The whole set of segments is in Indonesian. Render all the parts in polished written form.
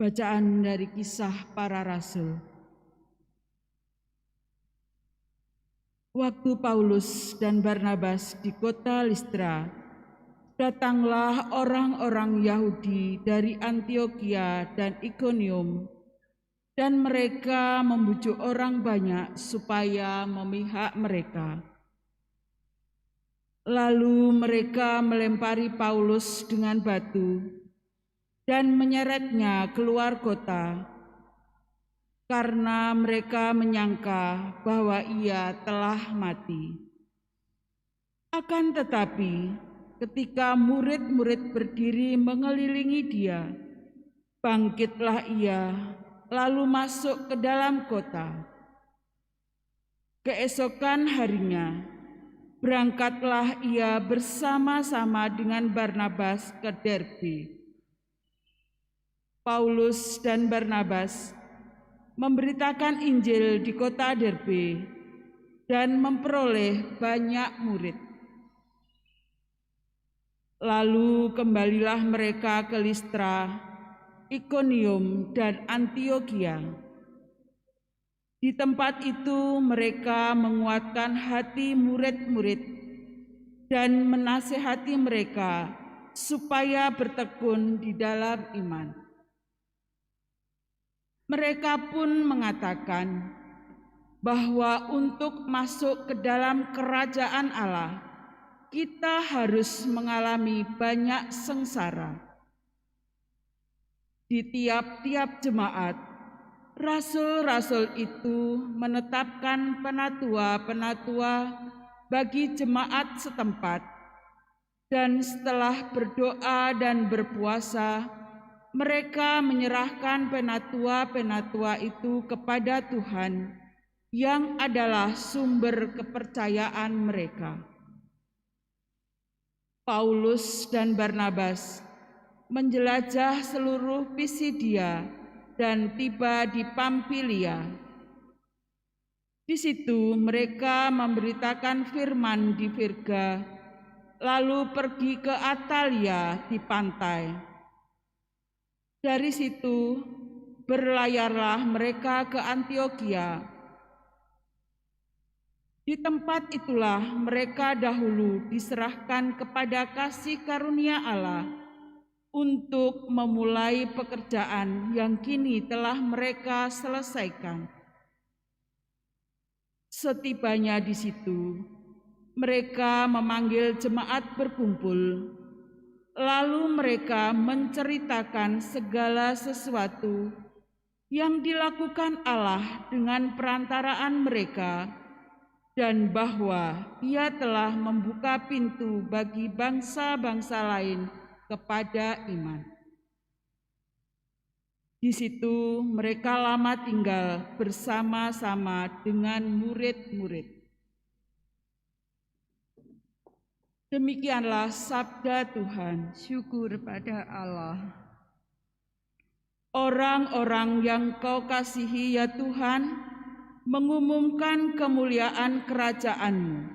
Bacaan dari Kisah Para Rasul. Waktu Paulus dan Barnabas di kota Listra, datanglah orang-orang Yahudi dari Antiokhia dan Ikonium, dan mereka membujuk orang banyak supaya memihak mereka. Lalu mereka melempari Paulus dengan batu dan menyeretnya keluar kota, karena mereka menyangka bahwa ia telah mati. Akan tetapi, ketika murid-murid berdiri mengelilingi dia, bangkitlah ia, lalu masuk ke dalam kota. Keesokan harinya, berangkatlah ia bersama-sama dengan Barnabas ke Derbe. Paulus dan Barnabas memberitakan Injil di kota Derbe dan memperoleh banyak murid. Lalu kembalilah mereka ke Listra, Ikonium, dan Antiokhia. Di tempat itu mereka menguatkan hati murid-murid dan menasihati mereka supaya bertekun di dalam iman. Mereka pun mengatakan bahwa untuk masuk ke dalam kerajaan Allah, kita harus mengalami banyak sengsara. Di tiap-tiap jemaat, rasul-rasul itu menetapkan penatua-penatua bagi jemaat setempat, dan setelah berdoa dan berpuasa, mereka menyerahkan penatua-penatua itu kepada Tuhan, yang adalah sumber kepercayaan mereka. Paulus dan Barnabas menjelajah seluruh Pisidia dan tiba di Pamfilia. Di situ mereka memberitakan firman di Perga, lalu pergi ke Atalia di pantai. Dari situ berlayarlah mereka ke Antiokhia. Di tempat itulah mereka dahulu diserahkan kepada kasih karunia Allah untuk memulai pekerjaan yang kini telah mereka selesaikan. Setibanya di situ, mereka memanggil jemaat berkumpul. Lalu mereka menceritakan segala sesuatu yang dilakukan Allah dengan perantaraan mereka, dan bahwa Ia telah membuka pintu bagi bangsa-bangsa lain kepada iman. Di situ mereka lama tinggal bersama-sama dengan murid-murid. Demikianlah sabda Tuhan. Syukur pada Allah. Orang-orang yang Kau kasihi ya Tuhan, mengumumkan kemuliaan kerajaan-Mu.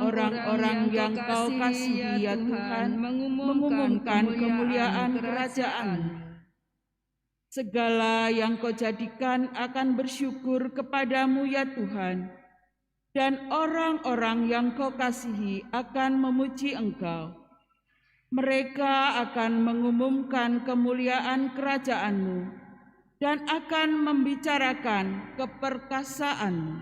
Orang-orang yang Kau kasihi ya Tuhan, mengumumkan kemuliaan kerajaan-Mu. Segala yang Kau jadikan akan bersyukur kepadamu ya Tuhan, dan orang-orang yang Kau kasihi akan memuji Engkau. Mereka akan mengumumkan kemuliaan kerajaan-Mu dan akan membicarakan keperkasaan-Mu.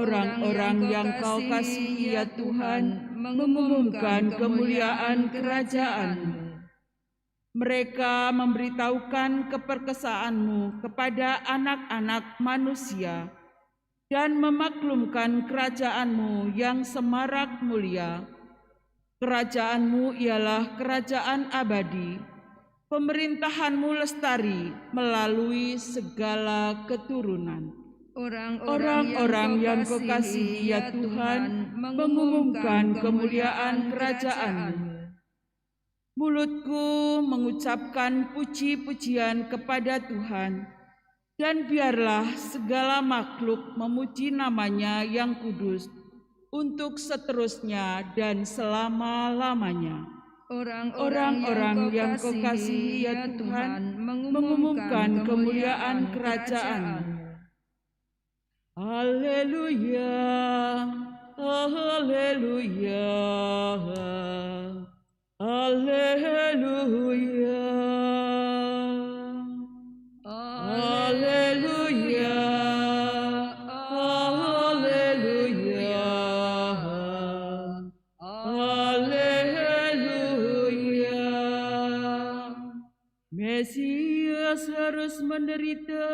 Orang-orang yang Kau kasihi ya Tuhan, mengumumkan kemuliaan kerajaan-Mu. Mereka memberitahukan keperkasaan-Mu kepada anak-anak manusia dan memaklumkan kerajaan-Mu yang semarak mulia. Kerajaan-Mu ialah kerajaan abadi, pemerintahan-Mu lestari melalui segala keturunan. Orang-orang yang Kau kasihi ya Tuhan, mengumumkan kemuliaan kerajaan-Mu. Mulutku mengucapkan puji-pujian kepada Tuhan, dan biarlah segala makhluk memuji nama-Nya yang kudus untuk seterusnya dan selama-lamanya. Orang-orang yang Kau kasihi ya Tuhan, mengumumkan kemuliaan kerajaan-Mu. Haleluya, haleluya, haleluya, haleluya, haleluya, haleluya. Mesias harus menderita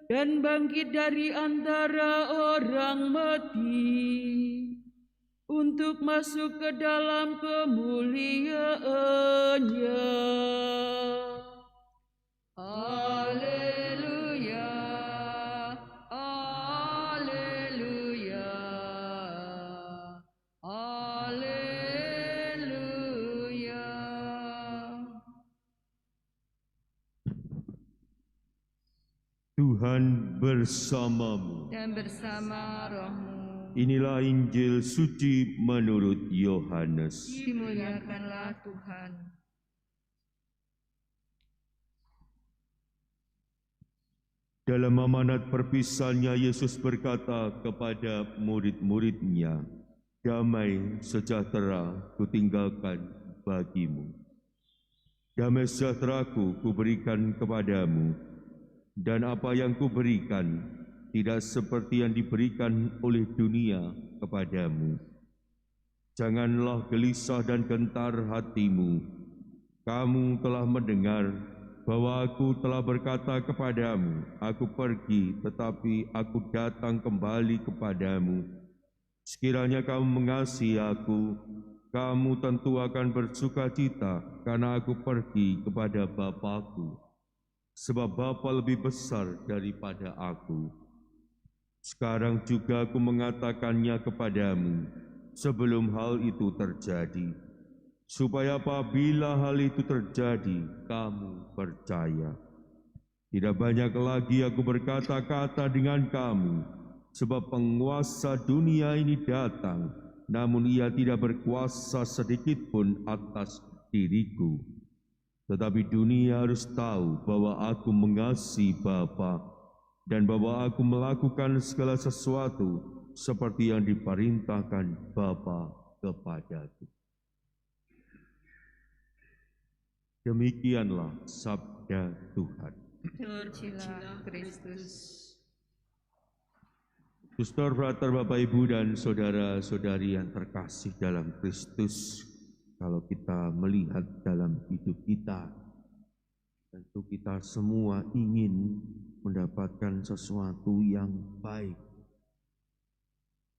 dan bangkit dari antara orang mati untuk masuk ke dalam kemuliaan-Nya. Haleluya, haleluya, haleluya. Tuhan bersamamu. Dan bersama rohmu, Inilah Injil suci menurut Yohanes. dimuliakanlah Tuhan. Dalam amanat perpisahannya, Yesus berkata kepada murid-murid-Nya, "Damai sejahtera kutinggalkan bagimu. Damai sejahtera-Ku kuberikan kepadamu, dan apa yang kuberikan tidak seperti yang diberikan oleh dunia kepadamu. Janganlah gelisah dan gentar hatimu. Kamu telah mendengar bahwa Aku telah berkata kepadamu, Aku pergi, tetapi Aku datang kembali kepadamu. Sekiranya kamu mengasihi Aku, kamu tentu akan bersukacita karena Aku pergi kepada Bapa-Ku. Sebab Bapa lebih besar daripada Aku. Sekarang juga Aku mengatakannya kepadamu sebelum hal itu terjadi, supaya apabila hal itu terjadi, kamu percaya. Tidak banyak lagi Aku berkata-kata dengan kamu, sebab penguasa dunia ini datang, namun ia tidak berkuasa sedikit pun atas diriku. Tetapi dunia harus tahu bahwa Aku mengasihi Bapa, dan bahwa Aku melakukan segala sesuatu seperti yang diperintahkan Bapa kepadaku." Demikianlah sabda Tuhan. Terpujilah Kristus. Suster, frater, Bapak, Ibu, dan saudara-saudari yang terkasih dalam Kristus, kalau kita melihat dalam hidup kita, tentu kita semua ingin mendapatkan sesuatu yang baik.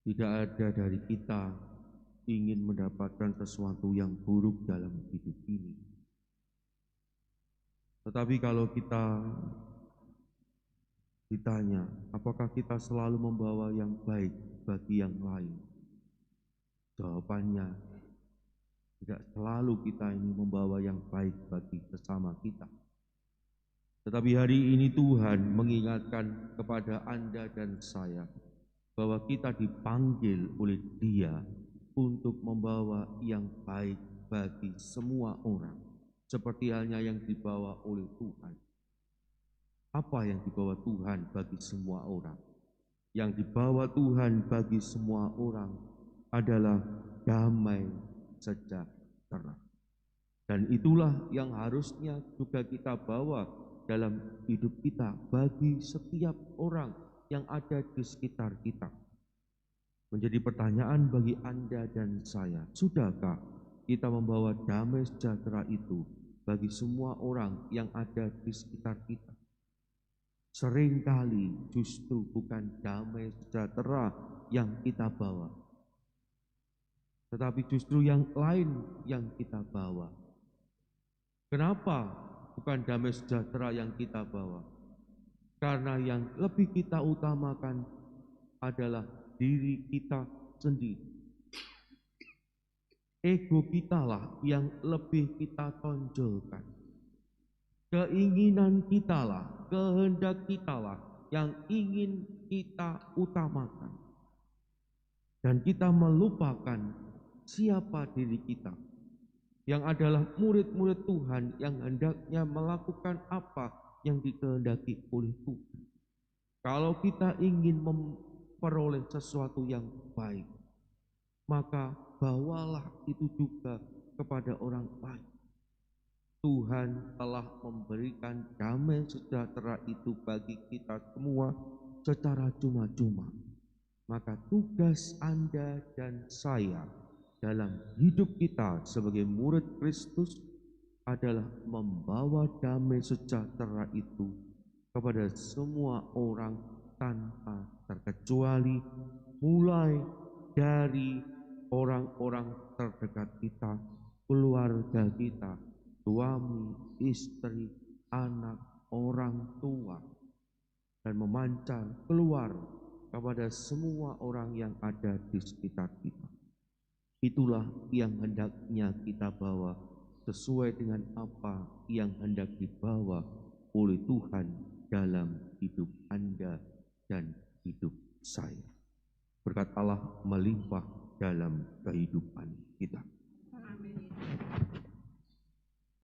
Tidak ada dari kita ingin mendapatkan sesuatu yang buruk dalam hidup ini. Tetapi kalau kita ditanya, apakah kita selalu membawa yang baik bagi yang lain? Jawabannya, tidak selalu kita ini membawa yang baik bagi sesama kita. Tetapi hari ini Tuhan mengingatkan kepada Anda dan saya bahwa kita dipanggil oleh Dia untuk membawa yang baik bagi semua orang, seperti halnya yang dibawa oleh Tuhan. Apa yang dibawa Tuhan bagi semua orang? Yang dibawa Tuhan bagi semua orang adalah damai sejahtera. Dan itulah yang harusnya juga kita bawa dalam hidup kita bagi setiap orang yang ada di sekitar kita. Menjadi pertanyaan bagi Anda dan saya, sudahkah kita membawa damai sejahtera itu bagi semua orang yang ada di sekitar kita? Seringkali justru bukan damai sejahtera yang kita bawa, tetapi justru yang lain yang kita bawa. Kenapa bukan damai sejahtera yang kita bawa? Karena yang lebih kita utamakan adalah diri kita sendiri. Ego kita lah yang lebih kita tonjolkan. Keinginan kita lah, kehendak kita lah yang ingin kita utamakan. Dan kita melupakan siapa diri kita. yang adalah murid-murid Tuhan yang hendaknya melakukan apa yang dikehendaki oleh Tuhan. Kalau kita ingin memperoleh sesuatu yang baik, maka bawalah itu juga kepada orang lain. Tuhan telah memberikan damai sejahtera itu bagi kita semua secara cuma-cuma. Maka tugas Anda dan saya dalam hidup kita sebagai murid Kristus adalah membawa damai sejahtera itu kepada semua orang tanpa terkecuali, mulai dari orang-orang terdekat kita, keluarga kita, suami, istri, anak, orang tua, dan memancar keluar kepada semua orang yang ada di sekitar kita. Itulah yang hendaknya kita bawa sesuai dengan apa yang hendak dibawa oleh Tuhan dalam hidup Anda dan hidup saya. Berkat Allah melimpah dalam kehidupan kita. Amin.